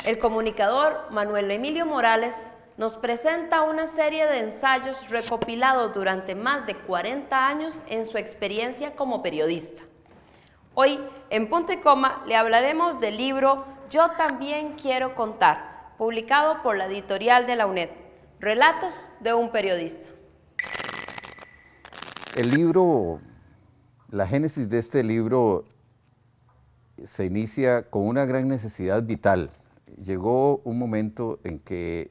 El comunicador Manuel Emilio Morales nos presenta una serie de ensayos recopilados durante más de 40 años en su experiencia como periodista. Hoy, en Punto y Coma, le hablaremos del libro Yo también quiero contar, publicado por la editorial de la UNED, Relatos de un periodista. El libro, la génesis de este libro se inicia con una gran necesidad vital. Llegó un momento en que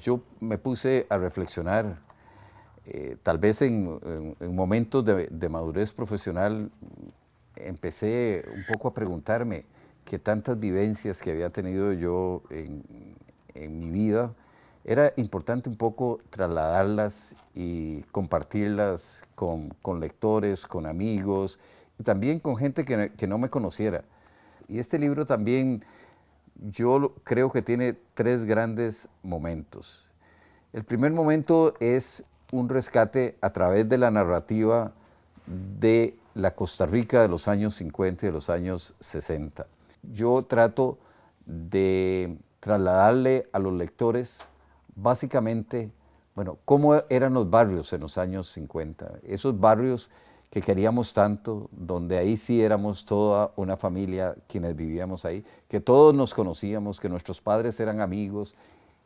yo me puse a reflexionar, tal vez en momentos de madurez profesional, empecé un poco a preguntarme qué tantas vivencias que había tenido yo en mi vida, era importante un poco trasladarlas y compartirlas con lectores, con amigos, y también con gente que no me conociera. Y este libro también yo creo que tiene tres grandes momentos. El primer momento es un rescate a través de la narrativa de la Costa Rica de los años 50 y de los años 60. Yo trato de trasladarle a los lectores básicamente, bueno, cómo eran los barrios en los años 50. Esos barrios que queríamos tanto, donde ahí sí éramos toda una familia quienes vivíamos ahí, que todos nos conocíamos, que nuestros padres eran amigos,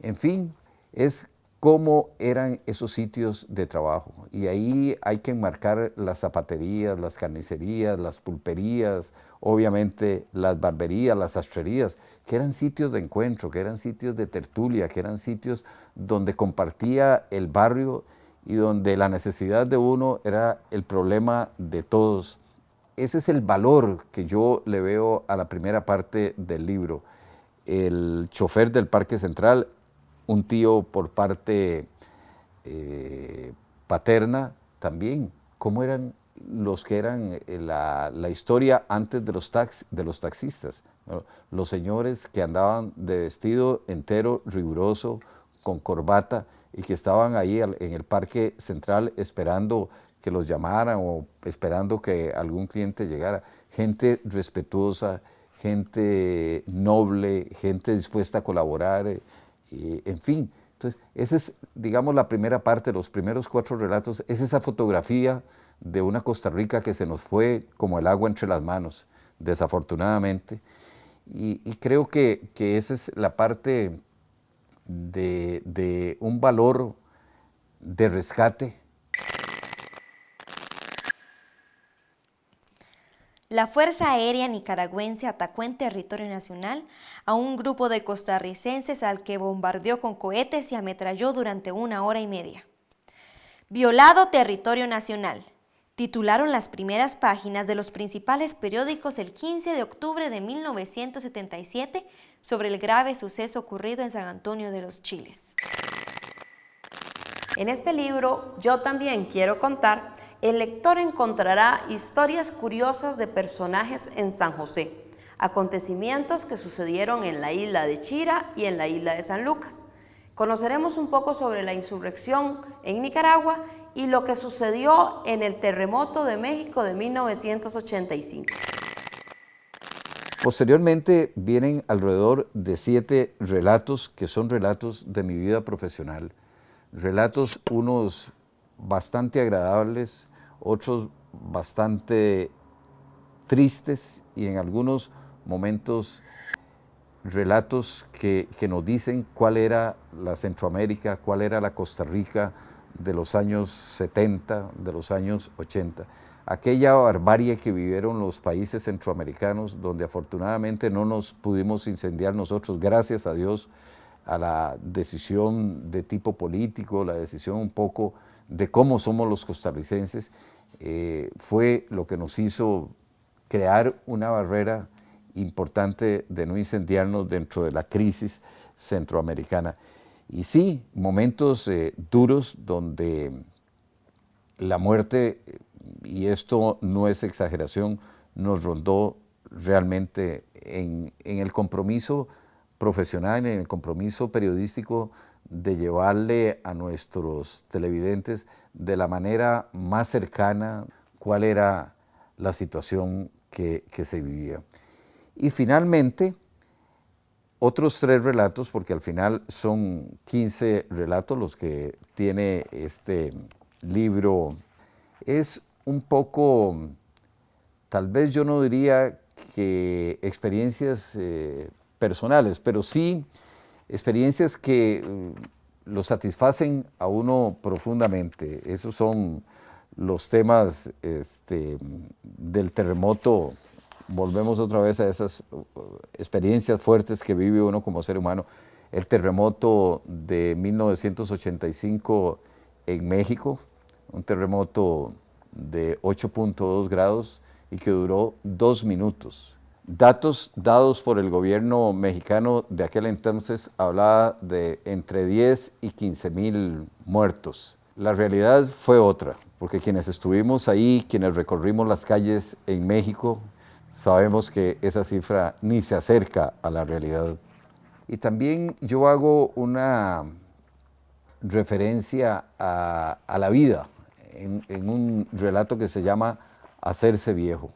en fin, es cómo eran esos sitios de trabajo. Y ahí hay que enmarcar las zapaterías, las carnicerías, las pulperías, obviamente las barberías, las sastrerías, que eran sitios de encuentro, que eran sitios de tertulia, que eran sitios donde compartía el barrio y donde la necesidad de uno era el problema de todos. Ese es el valor que yo le veo a la primera parte del libro. El chofer del Parque Central, un tío por parte paterna también, cómo eran los que eran la historia antes de los taxistas, ¿no? Los señores que andaban de vestido entero, riguroso, con corbata, y que estaban ahí en el Parque Central esperando que los llamaran o esperando que algún cliente llegara. Gente respetuosa, gente noble, gente dispuesta a colaborar, en fin. Entonces, esa es, digamos, la primera parte, los primeros 4 relatos, es esa fotografía de una Costa Rica que se nos fue como el agua entre las manos, desafortunadamente. Y creo que esa es la parte de un valor de rescate. La Fuerza Aérea Nicaragüense atacó en territorio nacional a un grupo de costarricenses al que bombardeó con cohetes y ametralló durante 1 hora y media. Violado territorio nacional, titularon las primeras páginas de los principales periódicos el 15 de octubre de 1977 sobre el grave suceso ocurrido en San Antonio de los Chiles. En este libro, Yo también quiero contar, el lector encontrará historias curiosas de personajes en San José, acontecimientos que sucedieron en la isla de Chira y en la isla de San Lucas. Conoceremos un poco sobre la insurrección en Nicaragua y lo que sucedió en el terremoto de México de 1985. Posteriormente vienen alrededor de 7 relatos que son relatos de mi vida profesional. Relatos unos bastante agradables, otros bastante tristes y en algunos momentos relatos que nos dicen cuál era la Centroamérica, cuál era la Costa Rica de los años 70, de los años 80. Aquella barbarie que vivieron los países centroamericanos, donde afortunadamente no nos pudimos incendiar nosotros, gracias a Dios, a la decisión de tipo político, la decisión un poco de cómo somos los costarricenses, fue lo que nos hizo crear una barrera importante de no incendiarnos dentro de la crisis centroamericana. Y sí, momentos duros donde la muerte, y esto no es exageración, nos rondó realmente en el compromiso profesional, en el compromiso periodístico de llevarle a nuestros televidentes de la manera más cercana cuál era la situación que se vivía. Y finalmente, otros 3 relatos, porque al final son 15 relatos los que tiene este libro. Es un poco, tal vez yo no diría que experiencias personales, pero sí experiencias que lo satisfacen a uno profundamente. Esos son los temas del terremoto. Volvemos otra vez a esas experiencias fuertes que vive uno como ser humano. El terremoto de 1985 en México, un terremoto de 8.2 grados y que duró 2 minutos. Datos dados por el gobierno mexicano de aquel entonces hablaba de entre 10 y 15,000 muertos. La realidad fue otra, porque quienes estuvimos ahí, quienes recorrimos las calles en México, sabemos que esa cifra ni se acerca a la realidad. Y también yo hago una referencia a la vida en un relato que se llama Hacerse viejo,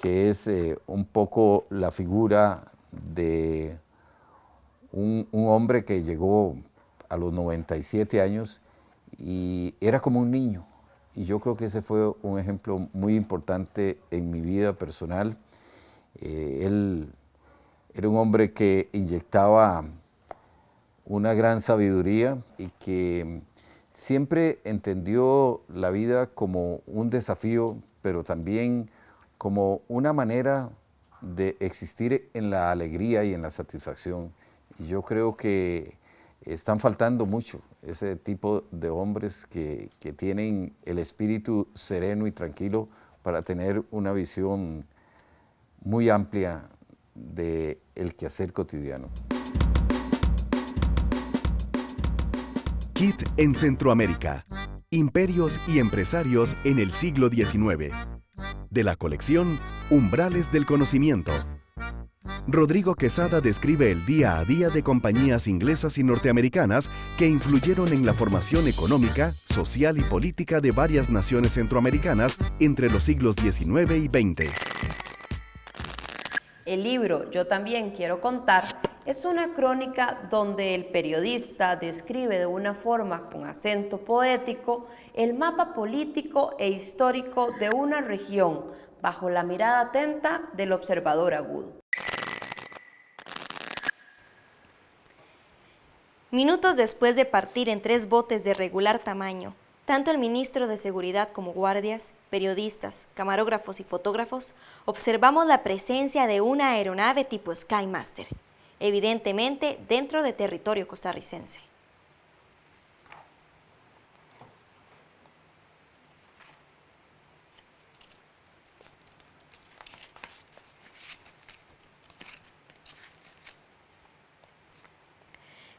que es un poco la figura de un hombre que llegó a los 97 años y era como un niño. Y yo creo que ese fue un ejemplo muy importante en mi vida personal. Él era un hombre que inyectaba una gran sabiduría y que siempre entendió la vida como un desafío, pero también como una manera de existir en la alegría y en la satisfacción. Y yo creo que están faltando mucho ese tipo de hombres que tienen el espíritu sereno y tranquilo para tener una visión muy amplia del quehacer cotidiano. KIT en Centroamérica. Imperios y empresarios en el siglo XIX. De la colección Umbrales del Conocimiento. Rodrigo Quesada describe el día a día de compañías inglesas y norteamericanas que influyeron en la formación económica, social y política de varias naciones centroamericanas entre los siglos XIX y XX. El libro Yo también quiero contar es una crónica donde el periodista describe de una forma con acento poético el mapa político e histórico de una región bajo la mirada atenta del observador agudo. Minutos después de partir en 3 botes de regular tamaño, tanto el ministro de Seguridad como guardias, periodistas, camarógrafos y fotógrafos observamos la presencia de una aeronave tipo Skymaster, evidentemente dentro de territorio costarricense.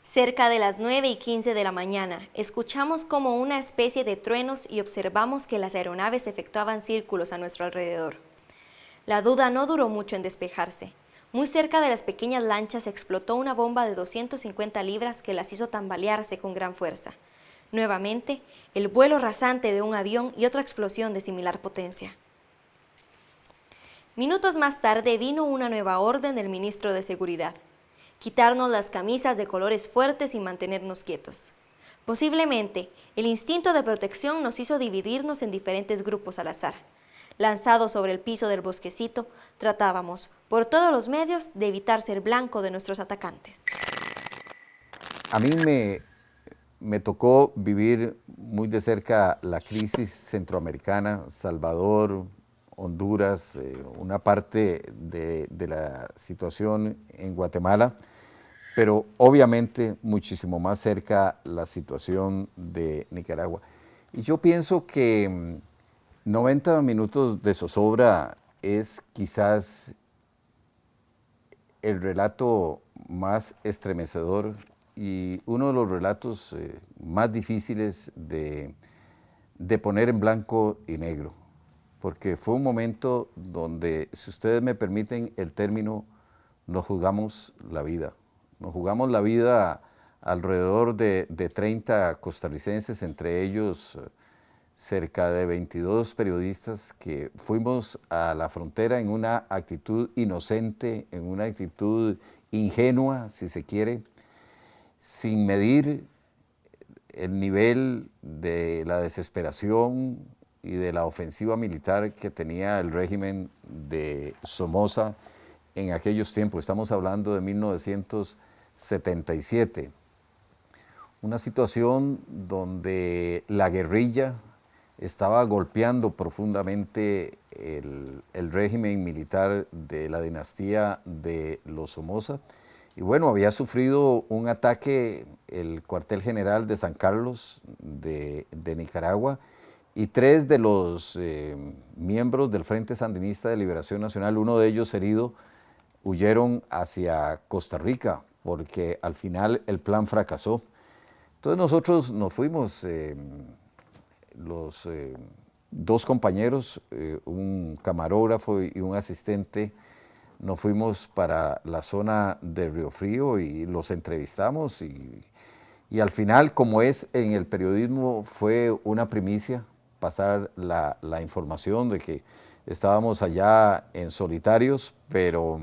Cerca de las 9:15 de la mañana, escuchamos como una especie de truenos y observamos que las aeronaves efectuaban círculos a nuestro alrededor. La duda no duró mucho en despejarse. Muy cerca de las pequeñas lanchas explotó una bomba de 250 libras que las hizo tambalearse con gran fuerza. Nuevamente, el vuelo rasante de un avión y otra explosión de similar potencia. Minutos más tarde vino una nueva orden del ministro de Seguridad: quitarnos las camisas de colores fuertes y mantenernos quietos. Posiblemente, el instinto de protección nos hizo dividirnos en diferentes grupos al azar. Lanzados sobre el piso del bosquecito, tratábamos, por todos los medios, de evitar ser blanco de nuestros atacantes. A mí me tocó vivir muy de cerca la crisis centroamericana, Salvador, Honduras, una parte de la situación en Guatemala, pero obviamente muchísimo más cerca la situación de Nicaragua. Y yo pienso que 90 minutos de zozobra es quizás el relato más estremecedor y uno de los relatos más difíciles de poner en blanco y negro, porque fue un momento donde, si ustedes me permiten el término, nos jugamos la vida. Nos jugamos la vida alrededor de 30 costarricenses, entre ellos cerca de 22 periodistas que fuimos a la frontera en una actitud inocente, en una actitud ingenua, si se quiere, sin medir el nivel de la desesperación y de la ofensiva militar que tenía el régimen de Somoza en aquellos tiempos. Estamos hablando de 1977. Una situación donde la guerrilla estaba golpeando profundamente el régimen militar de la dinastía de los Somoza. Y bueno, había sufrido un ataque el cuartel general de San Carlos de Nicaragua, y 3 de los miembros del Frente Sandinista de Liberación Nacional, uno de ellos herido, huyeron hacia Costa Rica, porque al final el plan fracasó. Entonces nosotros nos fuimos, los 2 compañeros, un camarógrafo y un asistente, nos fuimos para la zona de Río Frío y los entrevistamos, y al final, como es en el periodismo, fue una primicia pasar la información de que estábamos allá en solitarios, pero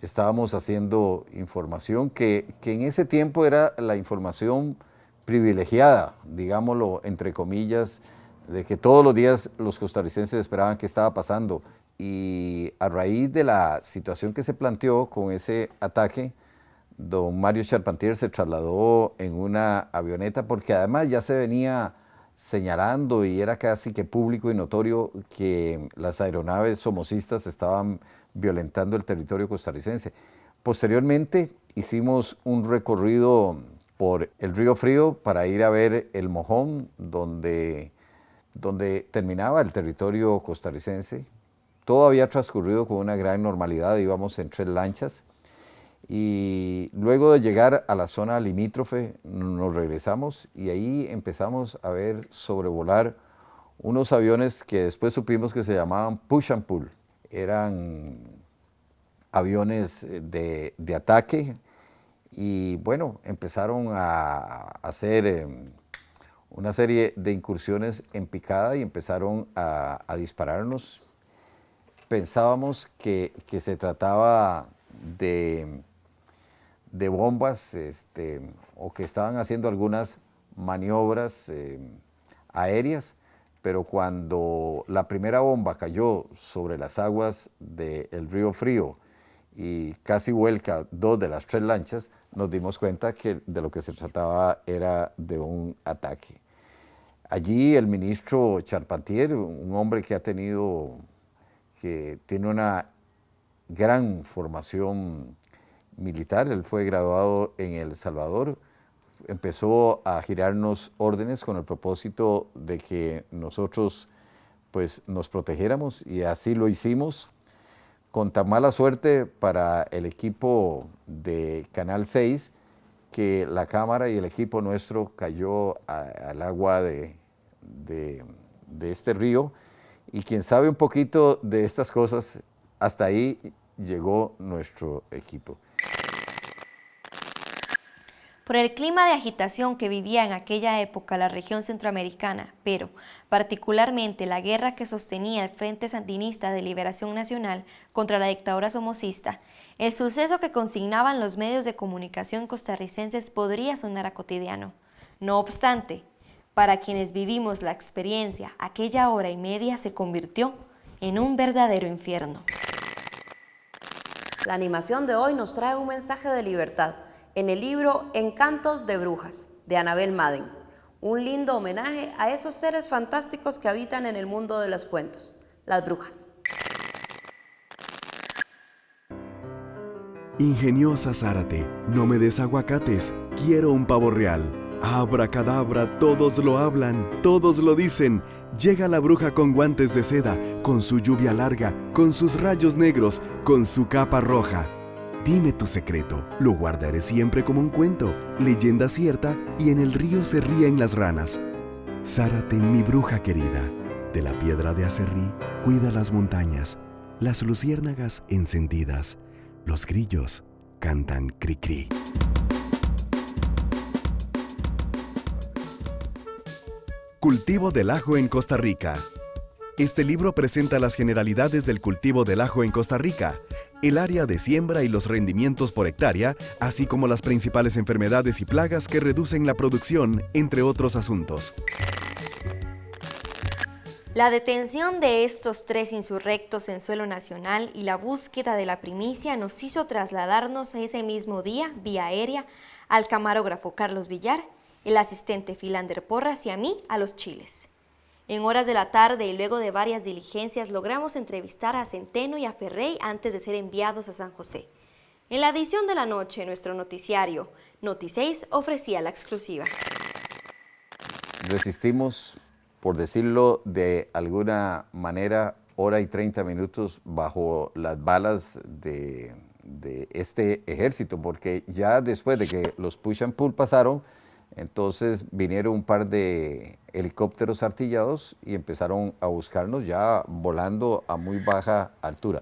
estábamos haciendo información que en ese tiempo era la información privilegiada, digámoslo entre comillas, de que todos los días los costarricenses esperaban qué estaba pasando. Y a raíz de la situación que se planteó con ese ataque, don Mario Charpentier se trasladó en una avioneta, porque además ya se venía señalando y era casi que público y notorio que las aeronaves somocistas estaban violentando el territorio costarricense. Posteriormente hicimos un recorrido por el Río Frío para ir a ver el Mojón, donde terminaba el territorio costarricense. Todo había transcurrido con una gran normalidad, íbamos en 3 lanchas, y luego de llegar a la zona limítrofe nos regresamos y ahí empezamos a ver sobrevolar unos aviones que después supimos que se llamaban push and pull. Eran aviones de ataque, y bueno, empezaron a hacer una serie de incursiones en picada y empezaron a dispararnos. Pensábamos que se trataba de bombas, o que estaban haciendo algunas maniobras aéreas, pero cuando la primera bomba cayó sobre las aguas del Río Frío y casi vuelca 2 de las 3 lanchas, nos dimos cuenta que de lo que se trataba era de un ataque. Allí el ministro Charpentier, un hombre que tiene una gran formación militar, él fue graduado en El Salvador, empezó a girarnos órdenes con el propósito de que nosotros pues nos protegiéramos, y así lo hicimos, con tan mala suerte para el equipo de Canal 6 que la cámara y el equipo nuestro cayó al agua de este río, y quien sabe un poquito de estas cosas, hasta ahí llegó nuestro equipo. Por el clima de agitación que vivía en aquella época la región centroamericana, pero particularmente la guerra que sostenía el Frente Sandinista de Liberación Nacional contra la dictadura somocista, el suceso que consignaban los medios de comunicación costarricenses podría sonar a cotidiano. No obstante, para quienes vivimos la experiencia, aquella hora y media se convirtió en un verdadero infierno. La animación de hoy nos trae un mensaje de libertad en el libro Encantos de Brujas, de Anabel Madden, un lindo homenaje a esos seres fantásticos que habitan en el mundo de los cuentos, las brujas. Ingeniosa Zárate, no me des aguacates, quiero un pavo real. Abracadabra, todos lo hablan, todos lo dicen. Llega la bruja con guantes de seda, con su lluvia larga, con sus rayos negros, con su capa roja. Dime tu secreto, lo guardaré siempre como un cuento, leyenda cierta, y en el río se ríen las ranas. Zárate, mi bruja querida, de la piedra de acerrí, cuida las montañas, las luciérnagas encendidas, los grillos cantan cri-cri. Cultivo del ajo en Costa Rica. Este libro presenta las generalidades del cultivo del ajo en Costa Rica. el área de siembra y los rendimientos por hectárea, así como las principales enfermedades y plagas que reducen la producción, entre otros asuntos. La detención de estos 3 insurrectos en suelo nacional y la búsqueda de la primicia nos hizo trasladarnos ese mismo día, vía aérea, al camarógrafo Carlos Villar, el asistente Philander Porras y a mí a Los Chiles. En horas de la tarde y luego de varias diligencias logramos entrevistar a Centeno y a Ferrey antes de ser enviados a San José. En la edición de la noche, nuestro noticiario, Noti6, ofrecía la exclusiva. Resistimos, por decirlo de alguna manera, hora y 30 minutos bajo las balas de este ejército, porque ya después de que los push and pull pasaron, entonces vinieron un par de helicópteros artillados y empezaron a buscarnos ya volando a muy baja altura.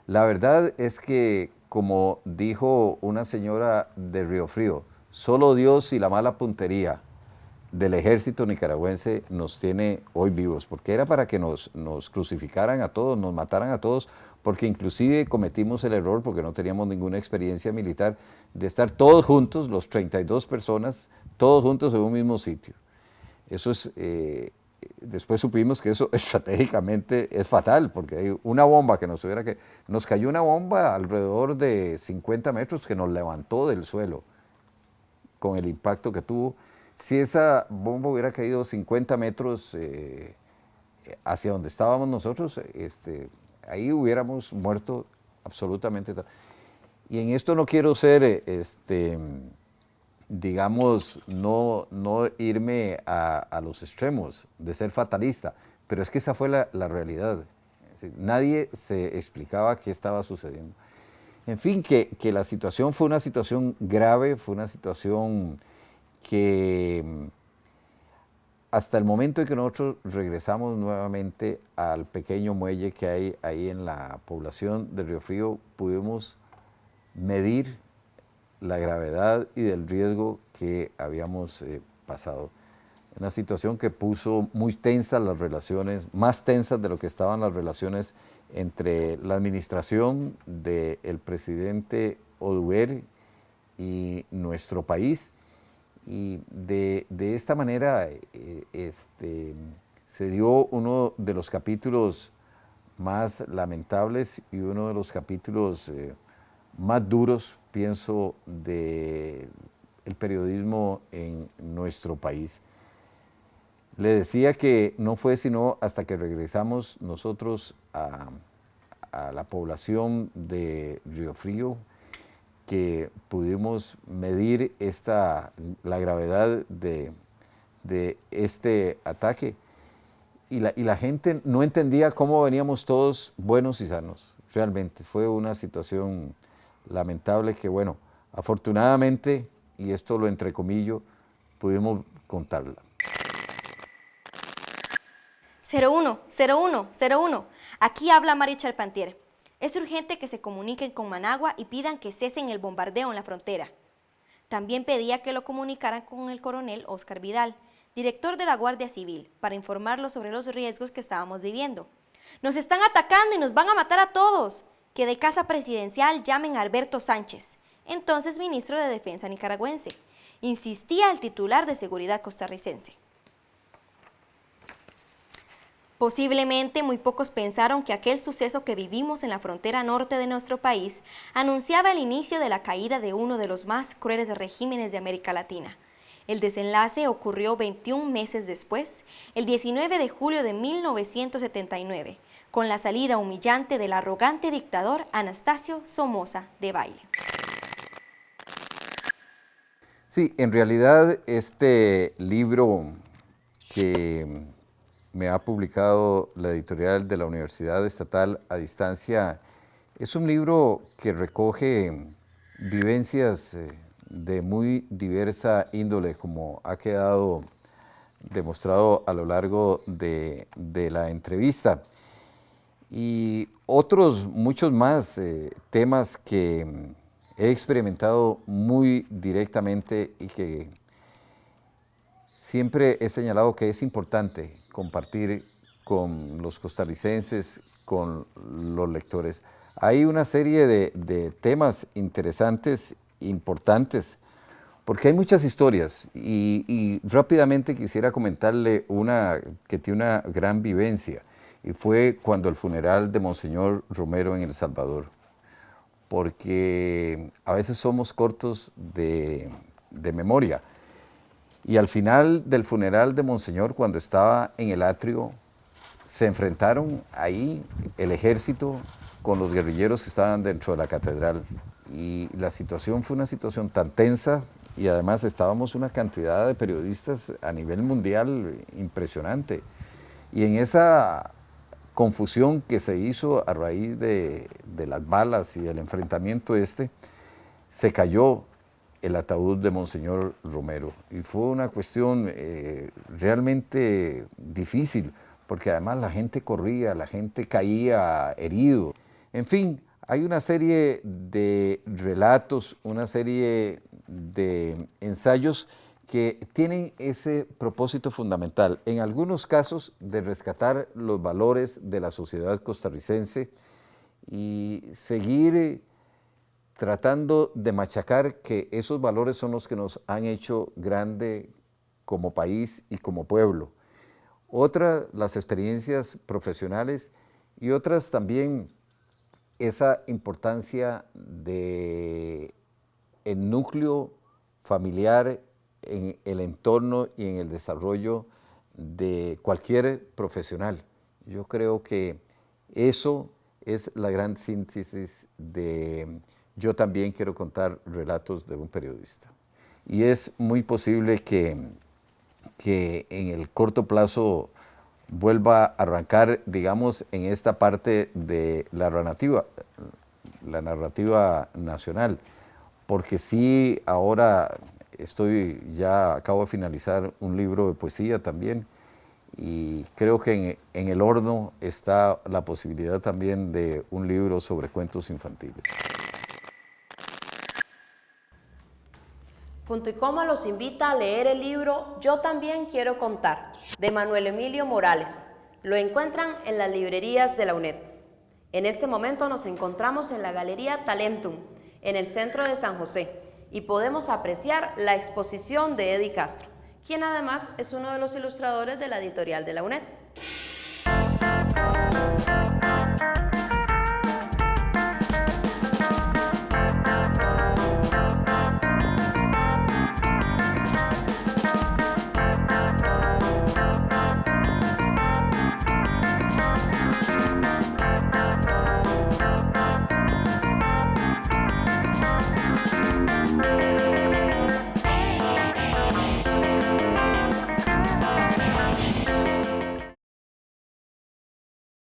La verdad es que, como dijo una señora de Río Frío, solo Dios y la mala puntería del ejército nicaragüense nos tiene hoy vivos, porque era para que nos crucificaran a todos, nos mataran a todos, porque inclusive cometimos el error, porque no teníamos ninguna experiencia militar, de estar todos juntos, los 32 personas, todos juntos en un mismo sitio. Eso es, después supimos que eso estratégicamente es fatal, porque hay una bomba que nos cayó una bomba alrededor de 50 metros que nos levantó del suelo, con el impacto que tuvo. Si esa bomba hubiera caído 50 metros hacia donde estábamos nosotros, ahí hubiéramos muerto absolutamente. Y en esto no quiero ser, digamos, no irme a los extremos de ser fatalista, pero es que esa fue la realidad. Nadie se explicaba qué estaba sucediendo. En fin, que la situación fue una situación grave, fue una situación que hasta el momento en que nosotros regresamos nuevamente al pequeño muelle que hay ahí en la población de Río Frío, pudimos medir la gravedad y del riesgo que habíamos pasado. Una situación que puso muy tensas las relaciones, más tensas de lo que estaban las relaciones entre la administración del presidente Oduber y nuestro país. Y de esta manera se dio uno de los capítulos más lamentables y uno de los capítulos más duros, pienso, del periodismo en nuestro país. Le decía que no fue sino hasta que regresamos nosotros a la población de Río Frío que pudimos medir la gravedad de este ataque. Y la gente no entendía cómo veníamos todos buenos y sanos. Realmente fue una situación lamentable que, bueno, afortunadamente, y esto lo entrecomillo, pudimos contarla. 01, 01, 01. Aquí habla Mario Charpentier. Es urgente que se comuniquen con Managua y pidan que cesen el bombardeo en la frontera. También pedía que lo comunicaran con el coronel Óscar Vidal, director de la Guardia Civil, para informarlo sobre los riesgos que estábamos viviendo. Nos están atacando y nos van a matar a todos. Que de casa presidencial llamen a Alberto Sánchez, entonces ministro de Defensa nicaragüense. Insistía el titular de Seguridad costarricense. Posiblemente muy pocos pensaron que aquel suceso que vivimos en la frontera norte de nuestro país anunciaba el inicio de la caída de uno de los más crueles regímenes de América Latina. El desenlace ocurrió 21 meses después, el 19 de julio de 1979, con la salida humillante del arrogante dictador Anastasio Somoza Debayle. Sí, en realidad este libro que me ha publicado la editorial de la Universidad Estatal a Distancia es un libro que recoge vivencias de muy diversa índole, como ha quedado demostrado a lo largo de la entrevista. Y otros, muchos más temas que he experimentado muy directamente y que siempre he señalado que es importante compartir con los costarricenses, con los lectores. hay una serie de temas interesantes, importantes, porque hay muchas historias y rápidamente quisiera comentarle una que tiene una gran vivencia y fue cuando el funeral de Monseñor Romero en El Salvador, porque a veces somos cortos de memoria y al final del funeral de Monseñor, cuando estaba en el atrio, se enfrentaron ahí el ejército con los guerrilleros que estaban dentro de la catedral y la situación fue una situación tan tensa y además estábamos una cantidad de periodistas a nivel mundial impresionante. Y en esa confusión que se hizo a raíz de las balas y del enfrentamiento se cayó el ataúd de Monseñor Romero. Y fue una cuestión realmente difícil, porque además la gente corría, la gente caía herido. En fin, hay una serie de relatos, una serie de ensayos que tienen ese propósito fundamental, en algunos casos de rescatar los valores de la sociedad costarricense y seguir tratando de machacar que esos valores son los que nos han hecho grande como país y como pueblo. Otras, las experiencias profesionales y otras también esa importancia de el núcleo familiar en el entorno y en el desarrollo de cualquier profesional. Yo creo que eso es la gran síntesis de Yo también quiero contar relatos de un periodista. Y es muy posible que en el corto plazo vuelva a arrancar, digamos, en esta parte de la narrativa nacional, porque sí, ahora acabo de finalizar un libro de poesía también, y creo que en el horno está la posibilidad también de un libro sobre cuentos infantiles. Punto y Coma los invita a leer el libro Yo también quiero contar, de Manuel Emilio Morales. Lo encuentran en las librerías de la UNED. En este momento nos encontramos en la Galería Talentum, en el centro de San José, y podemos apreciar la exposición de Eddie Castro, quien además es uno de los ilustradores de la editorial de la UNED.